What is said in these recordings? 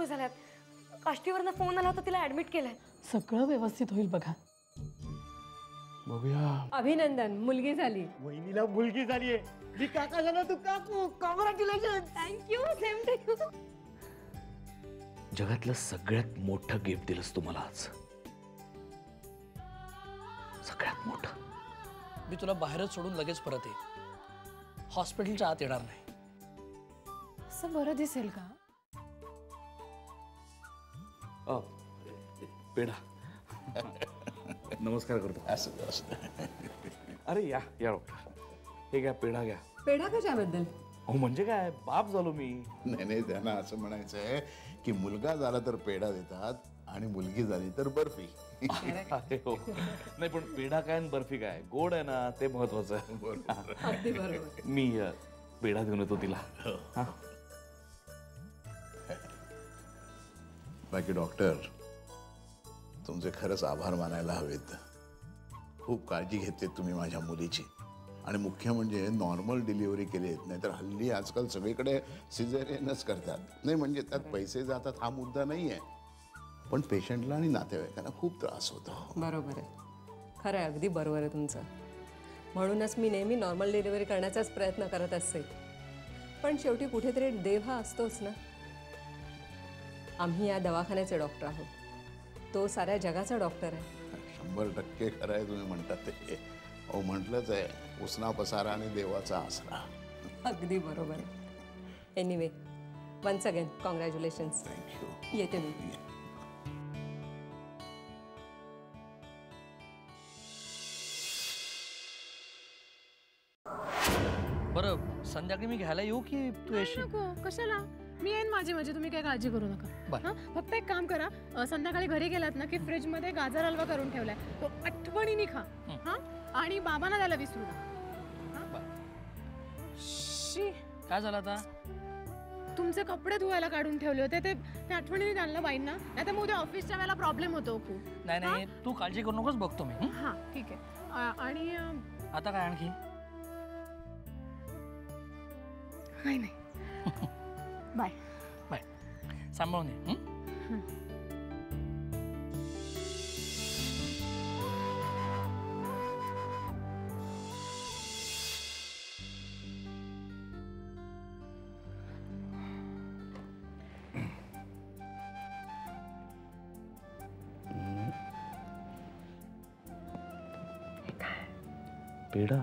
सुरू झाल्यात. काष्टीवरनं फोन आला होता, तिला ऍडमिट केलंय. सगळं व्यवस्थित होईल बघा. बघूया. अभिनंदन, मुलगी झाली. वहिनीला मुलगी झालीये. मी काका झाला तू काकू. Congratulation. Thank you. Same to you. जगातलं सगळ्यात मोठं गिफ्ट दिलंस तू मला आज. सगळ्यात मोठं. मी तुला बाहेरच सोडून लगेच परत येईल. हॉस्पिटलच्या आत येणार नाही. असं बरं दिसेल का? पेढा. नमस्कार करतो. अरे या या डॉक्टर. हे घ्या पेढा घ्या. पेढा कशाबद्दल? हो म्हणजे काय, बाप झालो मी. नाही त्यांना असं म्हणायचं आहे की मुलगा झाला तर पेढा देतात आणि मुलगी झाली तर बर्फी. अरे हो. नाही पण पेढा काय आणि बर्फी काय, गोड आहे ना, ते महत्वाचं आहे. अगदी बरोबर. मी पेढा घेऊन येतो तिला. हा. बाकी डॉक्टर, तुमचे खरंच आभार मानायला हवेत. खूप काळजी घेतली तुम्ही माझ्या मुलीची. आणि मुख्य म्हणजे नॉर्मल डिलिव्हरी केलीत. नाहीतर हल्ली आजकाल सगळीकडे सिझेरियनच करतात. नाही म्हणजे त्यात पैसे जातात हा मुद्दा नाही आहे, पण पेशंटला आणि नातेवाईकांना खूप त्रास होतो. बरोबर आहे. खरं आहे, अगदी बरोबर आहे तुमचं. म्हणूनच मी नेहमी नॉर्मल डिलिव्हरी करण्याचाच प्रयत्न करत असते. पण शेवटी कुठेतरी देव हा असतोच ना. आम्ही या दवाखान्याचे डॉक्टर आहोत, तो साऱ्या जगाचा डॉक्टर आहे. 100% खरं आहे तुम्ही म्हणतात ते. अहो म्हटलंच आहे, उसना पसारा आणि देवाचा आसरा. अगदी बरोबर आहे. Anyway, once again congratulations. Thank you. येते मी. बरं, संध्याकाळी मी घ्यायला येऊ की तू येशील? नको, कशाला? मी येईन माझी माझी, तुम्ही काय काळजी करू नका. बरं. हा, फक्त एक काम करा, संध्याकाळी घरी गेलात ना की फ्रीज मध्ये गाजर हलवा करून ठेवलाय, तो आठवणीने खा. हा, आणि बाबांना द्यायला विसरू नका. शी, काय झालं आता? तुमचे कपडे धुवायला काढून ठेवले होते, ते आठवणीने द्याल ना बाईंना, नाही तर मग उद्या ऑफिसच्या वेळेला प्रॉब्लेम होतो खूप. नाही नाही, तू काळजी करू नकोस, बघतो मी. हा ठीक आहे. आणि आता काय आणखी? काही नाही. बाय. बाय. सांभाळून ये. पेढा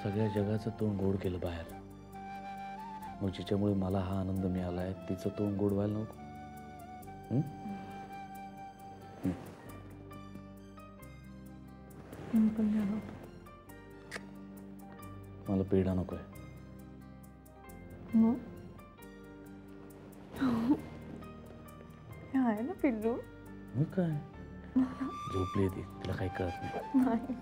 सगळ्या जगाचं तोंड गोड केलं बाहेर. मग जिच्यामुळे मला हा आनंद मिळालाय तिचं तोंड गोड व्हायला नको. मला पेढा नकोय. आहे ना पिल्लू. मग काय, झोपली ती, तिला काही कळत नाही.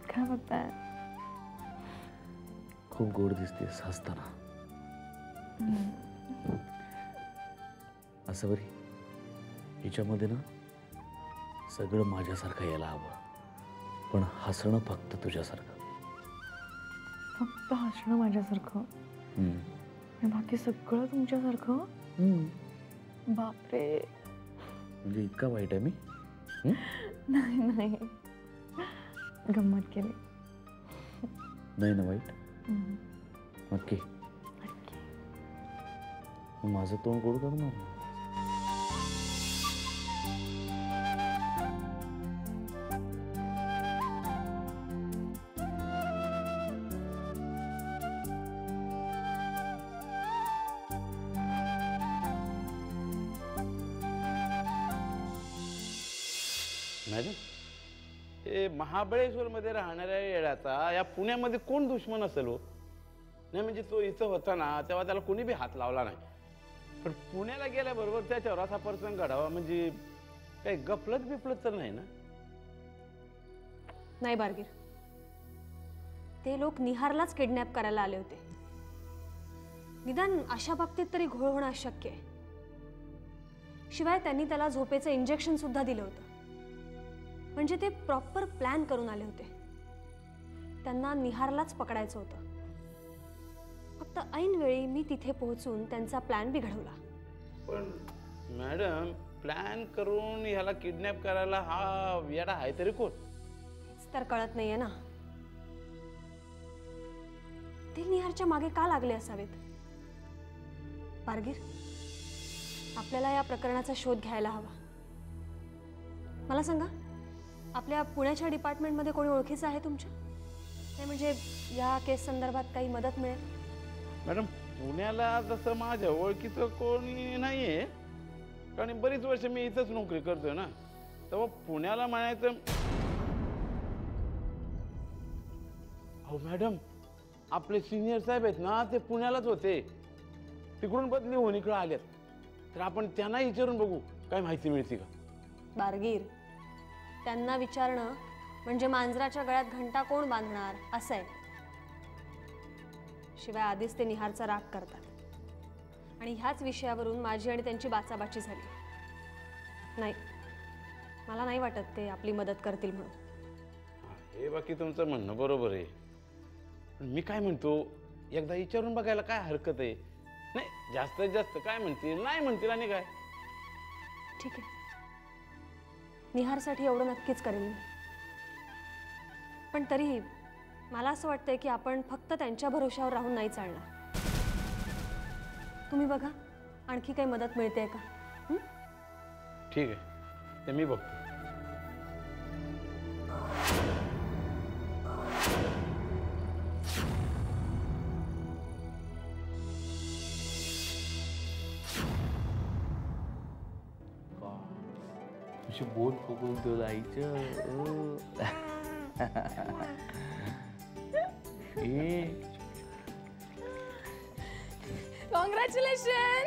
काय बघताय? खूप गोड दिसतेस हसताना. असं बरी हिच्यामध्ये ना सगळं माझ्यासारखं यायला हवं, पण हसणं फक्त तुझ्यासारखं. फक्त हसणं माझ्यासारखं आणि बाकी सगळं तुमच्यासारखं? बापरे. म्हणजे इतका वाईट आहे मी? नाही नाही, गंमत केली. नाही ना वाईट? नक्की? माझं तोंड गोड करणार ना. मॅडम, हे महाबळेश्वरमध्ये राहणाऱ्या येड्याचा या पुण्यामध्ये कोण दुश्मन असेल हो? नाही म्हणजे तो इथं होता ना तेव्हा त्याला कोणी बी हात लावला नाही, पण पुण्याला गेल्याबरोबर त्याच्यावर असा प्रसंग घडावा म्हणजे काही गफलत बिफलत तर नाही ना? नाही बारगीर, ते लोक निहारलाच किडनॅप करायला आले होते. निदान अशा बाबतीत तरी घोळ होणं अशक्य आहे. शिवाय त्यांनी त्याला झोपेचं इंजेक्शन सुद्धा दिलं होतं. म्हणजे ते प्रॉपर प्लॅन करून आले होते. त्यांना निहारलाच पकडायचं होतं. फक्त ऐन वेळी मी तिथे पोहोचून त्यांचा प्लॅन बिघडवला. पण मॅडम, प्लॅन करून ह्याला किडनॅप करायला हा येडा आहे तरी कोण? हेच तर कळत नाहीये ना. ते निहारच्या मागे का लागले असावेत? पारगीर, आपल्याला या प्रकरणाचा शोध घ्यायला हवा. मला सांगा, आपल्या पुण्याच्या डिपार्टमेंटमध्ये कोणी ओळखीचं आहे तुमच्या? नाही म्हणजे या केस संदर्भात काही मदत मिळेल? मॅडम, पुण्याला तसं माझ्या ओळखीचं कोणी नाहीये, कारण बरीच वर्ष मी इथंच नोकरी करतोय ना. तेव्हा पुण्याला म्हणायचं. हो मॅडम, आपले सिनियर साहेब आहेत ना, ते पुण्यालाच होते. तिकडून बदली होऊन इकडं आल्यात. तर आपण त्यांना विचारून बघू, काय माहिती मिळते का. बारगीर, त्यांना विचारणं म्हणजे मांजराच्या गळ्यात घंटा कोण बांधणार असं आहे. शिवाय आधीच ते निहारचा राग करतात आणि ह्याच विषयावरून माझी आणि त्यांची बाचाबाची झाली. नाही, मला नाही वाटत ते आपली मदत करतील म्हणून. हे बाकी तुमचं म्हणणं बरोबर आहे, पण मी काय म्हणतो, एकदा विचारून बघायला काय हरकत आहे. नाही, जास्तीत जास्त काय म्हणतील, नाही म्हणतील आणि काय. ठीक आहे, निहारसाठी एवढं नक्कीच करेन मी. पण तरीही मला असं वाटतंय की आपण फक्त त्यांच्या भरोश्यावर राहून नाही चालणार. तुम्ही बघा, आणखी काही मदत मिळते का? ठीक आहे, ते मी बघतो. तुझे बोल फुगून तो जायचं. कॉंग्रॅच्युलेशन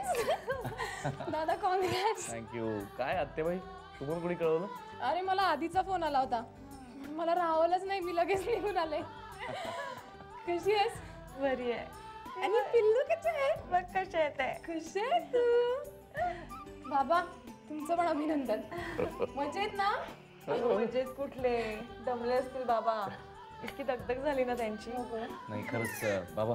दादा, कॉंग्रॅट्स. थँक्यू. काय आत्तेबाई, तुम्हाला कोणी कळवलं? अरे मला आधीचा फोन आला होता, मला राहवलंच नाही, मी लगेच निघून आले. कशी आहेस? बरी आहे. आणि पिल्लू कसे आहे? बघ कशा येत आहे. खुश आहे तू? बाबा, तुमचं पण अभिनंदन. मजेत ना? मजेत कुठले, दमले असतील बाबा. इतकी दगदग झाली ना त्यांची. नाही खरंच बाबा,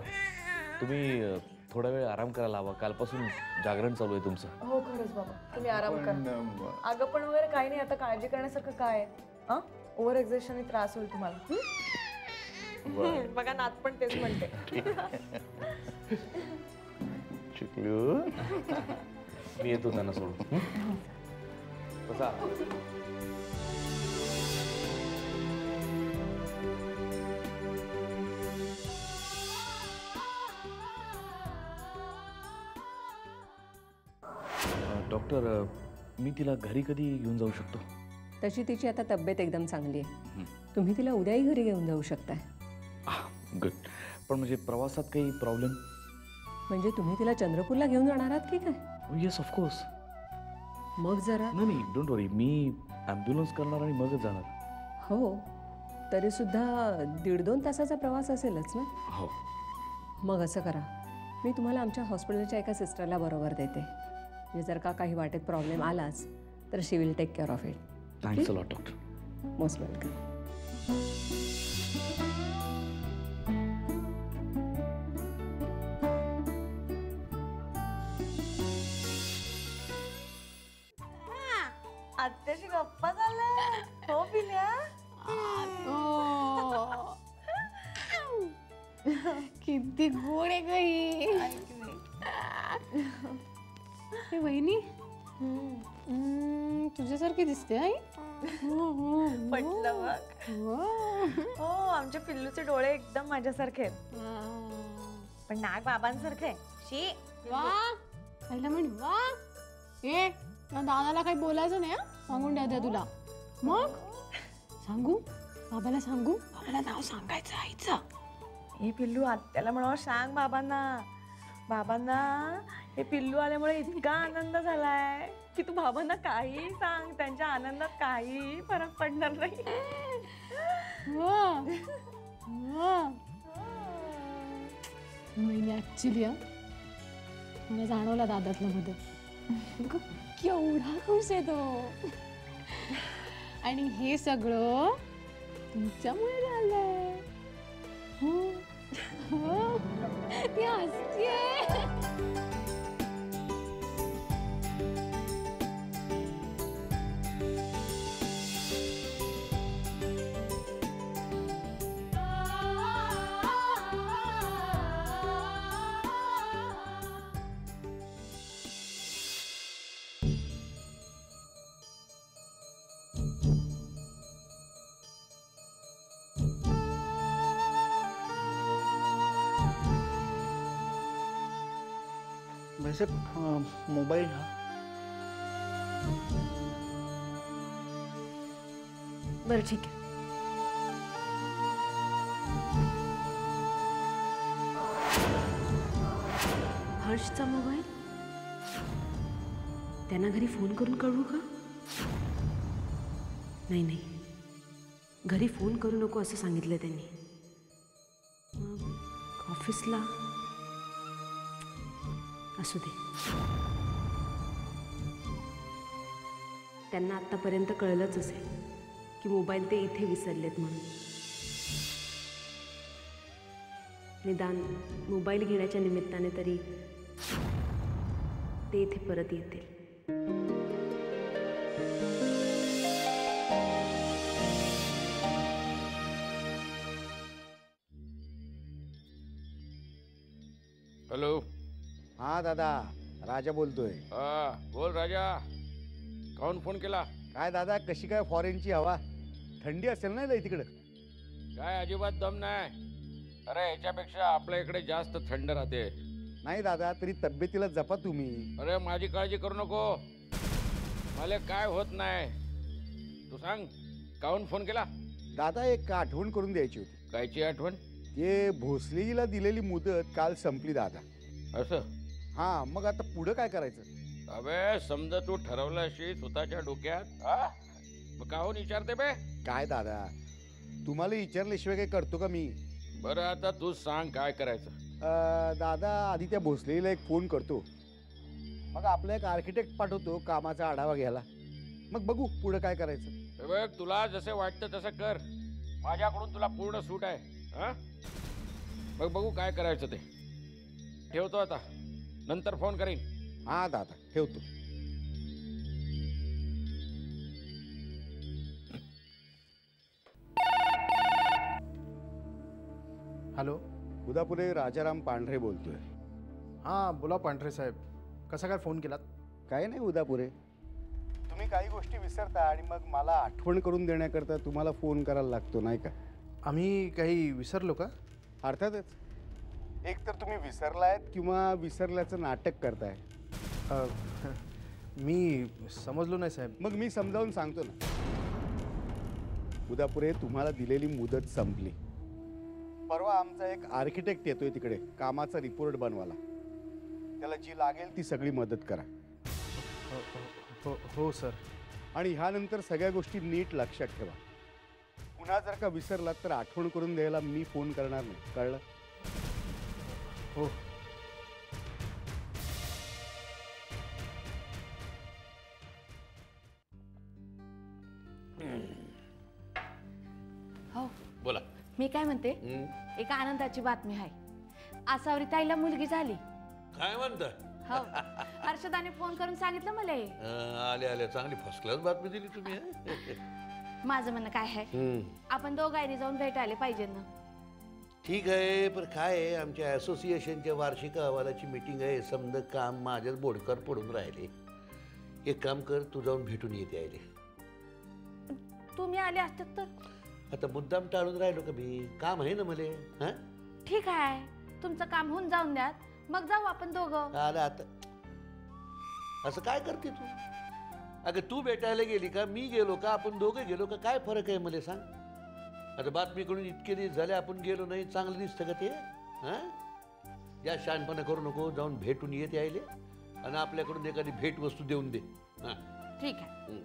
तुम्ही थोडा वेळ आराम करायला हवा. कालपासून जागरण चालू आहे तुमचं. हो खरंच बाबा, तुम्ही आराम करा. अगं पण वगैरे काही नाही, आता काळजी करण्यासारखं काय आहे? ओव्हर एक्झर्शनने त्रास होईल तुम्हाला. बघा, नात पण तेच म्हणते. चिकलू, मी येतो त्यांना सोडून. कसा? डॉक्टर, मी तिला घरी कधी घेऊन जाऊ शकतो? तशी तिची आता तब्येत एकदम चांगली आहे. तुम्ही तिला उद्याही घरी घेऊन जाऊ शकताय. गुड. पण म्हणजे प्रवासात काही प्रॉब्लेम? म्हणजे तुम्ही तिला चंद्रपूरला घेऊन जाणार आहात की काय? Yes of course. मग जरा नाही, डोंट वरी, मी ॲम्ब्युलन्स करणार आणि मगच जाणार. हो, तरी सुद्धा 1.5-2 तासाचा प्रवास असेलच ना? हो. मग असं करा, मी तुम्हाला आमच्या हॉस्पिटलच्या एका सिस्टरला बरोबर देते. म्हणजे जर का काही वाटेत प्रॉब्लेम आलाच तर she will take care of it. Thanks a lot doctor. Most welcome. आत्याशी गप्पा झाल्या. हो पिल्या. किती गोड आहे गई. वहिनी तुझ्यासारखी दिसते आई. पटलं बघ. हो, आमच्या पिल्लूचे डोळे एकदम माझ्यासारखे आहेत, पण नाक बाबांसारखे. शी. वा, आईला म्हण वा. ए, दादाला काही बोलायचं नाही, सांगून द्या तुला. मग सांगू बाबाला, सांगू बाबाला नाव सांगायचं आईचं. हे पिल्लू आत्याला म्हणावं, सांग बाबांना. बाबांना हे पिल्लू आल्यामुळे इतका आनंद झालाय की तू बाबांना काही सांग, त्यांच्या आनंदात काही फरक पडणार नाही. ऍक्च्युली मला जाणवला दादातला बदल. केवढा खुश आहे तो. आणि हे सगळं तुमच्यामुळे झालंय. हो हो ती हसतीये. वैसे मोबाईल हा बरं ठीक आहे. हर्षचा मोबाईल त्यांना घरी फोन करून कळवू का? नाही नाही, घरी फोन करू नको असं सांगितलं त्यांनी. मग ऑफिसला असू दे. त्यांना आत्तापर्यंत कळलंच असेल की मोबाईल ते इथे विसरलेत म्हणून. निदान मोबाईल घेण्याच्या निमित्ताने तरी ते इथे परत येतील. हॅलो. हा दादा, राजा बोलतोय. हा बोल राजा. काहून फोन केला? काय दादा, कशी काय फॉरेनची हवा? थंडी असेल ना लय तिकडं? काय अजिबात दम नाही. अरे याच्यापेक्षा आपल्या इकडे जास्त थंड राहते. नाही दादा, तरी तब्येतीला जपा तुम्ही. अरे माझी काळजी करू नको, मला काय होत नाही. तू सांग काहून फोन केला? दादा, एक आठवण करून द्यायची होती. कायची आठवण? ते भोसलेला दिलेली मुदत काल संपली दादा. असं? हा, मग आता पुढं काय करायचं? अबे समजा तू ठरवलं अशी स्वतःच्या डोक्यात, हा? मग काहून विचारते बे? काय दादा, तुम्हाला विचारल्याशिवाय काय करतो का मी? बरं आता तू सांग काय करायचं. दादा, आधी त्या भोसलेला एक फोन करतो, मग आपला एक आर्किटेक्ट पाठवतो कामाचा आढावा घ्यायला. मग बघू पुढं काय करायचं. हे बघ, तुला जसे वाटतं तसं कर. माझ्याकडून तुला पूर्ण सूट आहे. हा, मग बघू काय करायचं ते. ठेवतो आता, नंतर फोन करीन. हा दादा, ठेवतो. हॅलो. उदापुरे राजाराम पांढरे बोलतोय. हां बोला पांढरे साहेब, कसा काय फोन केलात? काही नाही उदापुरे, तुम्ही काही गोष्टी विसरता आणि मग मला आठवण करून देण्याकरता तुम्हाला फोन करायला लागतो नाही का? आम्ही काही विसरलो का? अर्थातच. एक तर तुम्ही विसरलायत किंवा विसरल्याचं नाटक करताय. मी समजलो नाही साहेब. मग मी समजावून सांगतो ना. उदापुरे, तुम्हाला दिलेली मुदत संपली. परवा आमचा एक आर्किटेक्ट येतोय तिकडे कामाचा रिपोर्ट बनवायला. त्याला जी लागेल ती सगळी मदत करा. हो हो सर. आणि ह्यानंतर सगळ्या गोष्टी नीट लक्षात ठेवा. पुन्हा जर का विसरलात तर आठवण करून द्यायला मी फोन करणार नाही, कळलं? हो. हो बोला. मी काय म्हणते, एका आनंदाची बातमी आहे. आसावरी ताईला मुलगी झाली. काय म्हणता? हो, हर्षदाने फोन करून सांगितलं मला. आले आले, चांगली फर्स्ट क्लास बातमी दिली तुम्ही. माझं म्हणणं काय आहे, आपण दोघांनी जाऊन भेटायला पाहिजे ना. ठीक आहे, पण काय आहे, आमच्या असोसिएशनच्या वार्षिक अहवालाची मीटिंग आहे. समजा काम माझ्याच बोडकर पडून राहिले. एक काम कर, तू जाऊन भेटून येते आले. तुम्ही आले असतात तर? आता मुद्दाम टाळून राहिलो का मी? काम आहे ना मले. हा ठीक आहे, तुमचं काम होऊन जाऊन द्या, मग जाऊ आपण दोघं. आला आता. असं काय करते तू? अगं तू भेटायला गेली का, मी गेलो का, आपण दोघे गेलो का, काय फरक आहे मला सांग? आता बातमीकडून इतके दिवस झाले आपण गेलो नाही, चांगलं दिसतं का ते? हां, या शहाणपणा करू नको, जाऊन भेटून येते आले आणि आपल्याकडून एखादी भेट वस्तू देऊन दे. हां ठीक आहे.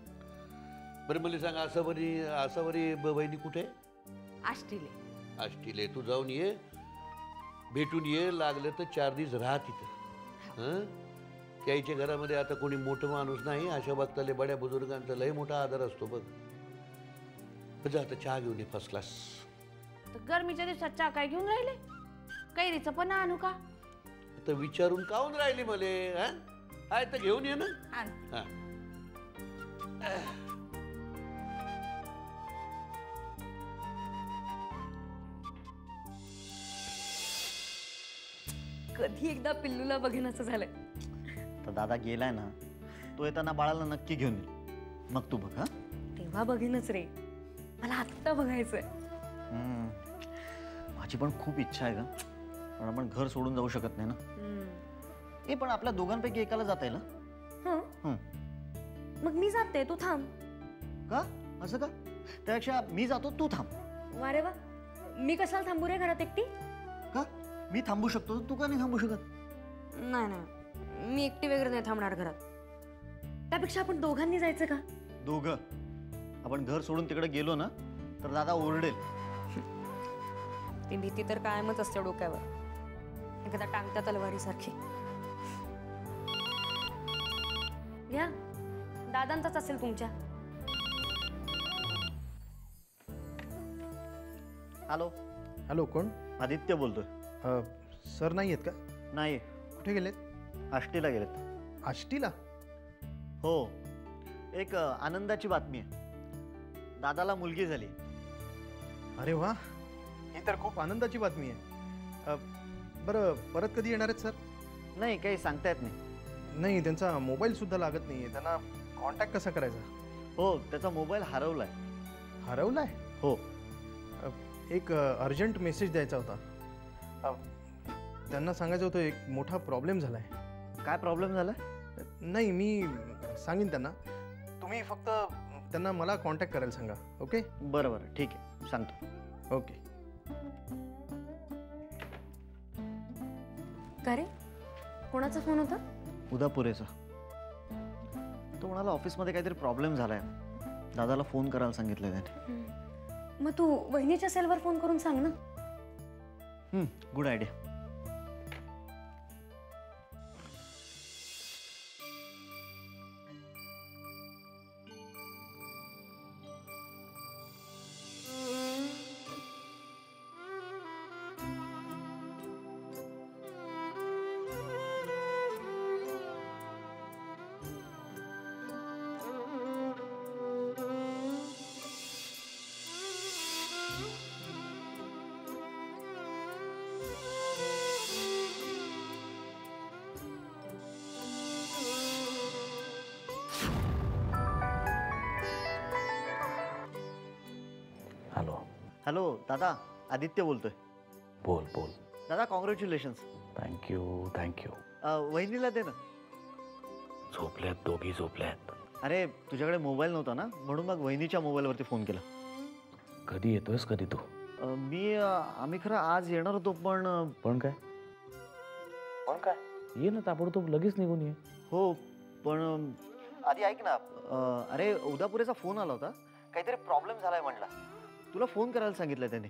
बरं मला सांग, आसावरी बहिणी कुठे? आष्टीले. आष्टीले. तू जाऊन ये, भेटून ये, लागलं तर 4 दिवस राहा तिथं. हां, त्याच्या घरामध्ये आता कोणी मोठं माणूस नाही, अशा वक्ताले बड्या बुजुर्गांचा लय मोठा आदर असतो बघ. जा आता चहा घेऊन ये फर्स्ट क्लास. तर गरमीच्या दिवसात चहा काय घेऊन राहिले? कैरीचं पण आणू का? तर विचारून काहून राहिली मले? हाय तर घेऊन ये ना. आण. हा. कधी एकदा पिल्लूला बघेन असं झालंय. तर दादा गेलाय ना, तो येताना बाळाला नक्की घेऊन येईल. मग तू बघ. हा तेव्हा बघेनच रे, मला आत्ता बघायचंय. माझी पण खूप इच्छा आहे का, पण आपण घर सोडून जाऊ शकत नाही ना. पण आपल्या दोघांपैकी एकाला जाता येईल ना. मग मी जाते, तू थांब. का? असं का? त्यापेक्षा मी जातो, तू थांब. वारे वा, मी कशाला थांबू रे घरात एकटी? का? मी थांबू शकतो, तू का नाही थांबू शकत? नाही नाही, मी एकटी वगैरे नाही थांबणार घरात. त्यापेक्षा आपण दोघांनी जायचं का? दोघं? आपण घर सोडून तिकडे गेलो ना तर दादा ओरडेल. ती भीती तर कायमच असते डोक्यावर, एखाद्या टांगत्या तलवारीसारखी. या दादांचाच असेल तुमच्या. हॅलो. हॅलो, कोण? आदित्य बोलतोय. सर नाही आहेत का? नाही. कुठे गेलेत? आष्टीला गेलेत. आष्टीला? हो, एक आनंदाची बातमी आहे. दादाला मुलगी झाली. अरे वा, ही तर खूप आनंदाची बातमी आहे. बरं, परत कधी येणार आहेत सर? नाही, काही सांगता येत नाही. नाही, त्यांचा मोबाईल सुद्धा लागत नाही आहे. त्यांना कॉन्टॅक्ट कसा करायचा? हो, त्याचा मोबाईल हरवलाय. हरवलाय? हो. एक अर्जंट मेसेज द्यायचा होता. त्यांना सांगायचं होतं एक मोठा प्रॉब्लेम झालाय. काय प्रॉब्लेम झाला? नाही, मी सांगेन त्यांना. तुम्ही फक्त त्यांना मला कॉन्टॅक्ट करायला सांगा. ओके? बरं बरं, ठीक आहे, सांगतो. ओके. का रे, कोणाचा फोन होता? उदापुरेचा. तो म्हणाला ऑफिसमध्ये काहीतरी प्रॉब्लेम झालाय, दादाला फोन करायला सांगितलंय त्याने. मग तू वहिनीच्या सेलवर फोन करून सांग ना. Good idea. हॅलो दादा, आदित्य बोलतोय. बोल बोल. दादा, कॉंग्रॅच्युलेशन्स. Thank you thank you. वहिनीला दे ना. झोपल्यात, दोघी झोपल्यात. अरे, तुझ्याकडे मोबाईल नव्हता ना, म्हणून मग वहिनीच्या मोबाईलवरती फोन केला. कधी येतोयस कधी तू? आम्ही खरं आज येणार होतो, पण काय? ये ना ताबडतोब, लगेच निघून ये. हो, पण आधी ऐक ना. अरे, उदापुरेचा फोन आला होता, काहीतरी प्रॉब्लेम झालाय म्हणला. तुला फोन करायला सांगितलं त्याने.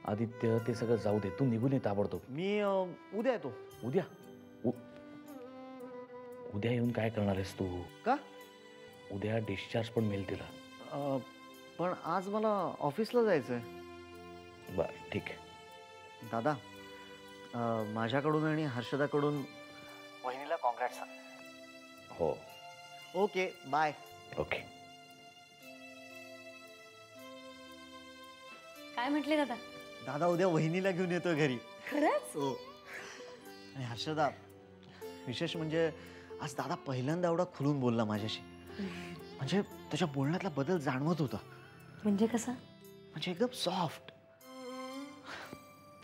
आदित्य, ते सगळं जाऊ दे, तू निघून ये ताबडतोब. मी उद्या येतो. उद्या? उद्या येऊन काय करणार आहेस तू? का? उद्या डिस्चार्ज पण मिळेल तिला. पण आज मला ऑफिसला जायचंय. बरं, ठीक आहे. दादा, माझ्याकडून आणि हर्षदाकडून वहिनीला कॉंग्रॅट्स सांग. हो. Okay, bye. ओके. काय म्हटले दादा? दादा उद्या वहिनीला घेऊन येतोय घरी. खरंच? हो. आणि हर्षदा, विशेष म्हणजे आज दादा पहिल्यांदा एवढा खुलून बोलला माझ्याशी. म्हणजे त्याच्या बोलण्यातला बदल जाणवत होता. म्हणजे कसा? म्हणजे एकदम सॉफ्ट,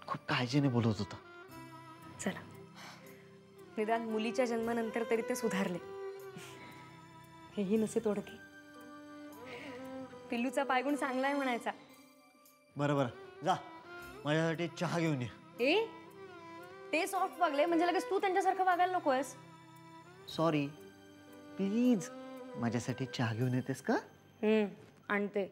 खूप काळजीने बोलत होता. चला, निदान मुलीच्या जन्मानंतर तरी ते सुधारले. हेही नसे तोडके. पिल्लूचा पायगुण चांगलाय म्हणायचा. बरं बरं, जा माझ्यासाठी चहा घेऊन ये. ते सॉफ्ट वागले म्हणजे लगेच तू त्यांच्यासारखं वागायला नकोयस. सॉरी, प्लीज माझ्यासाठी चहा घेऊन येतेस का? आणते.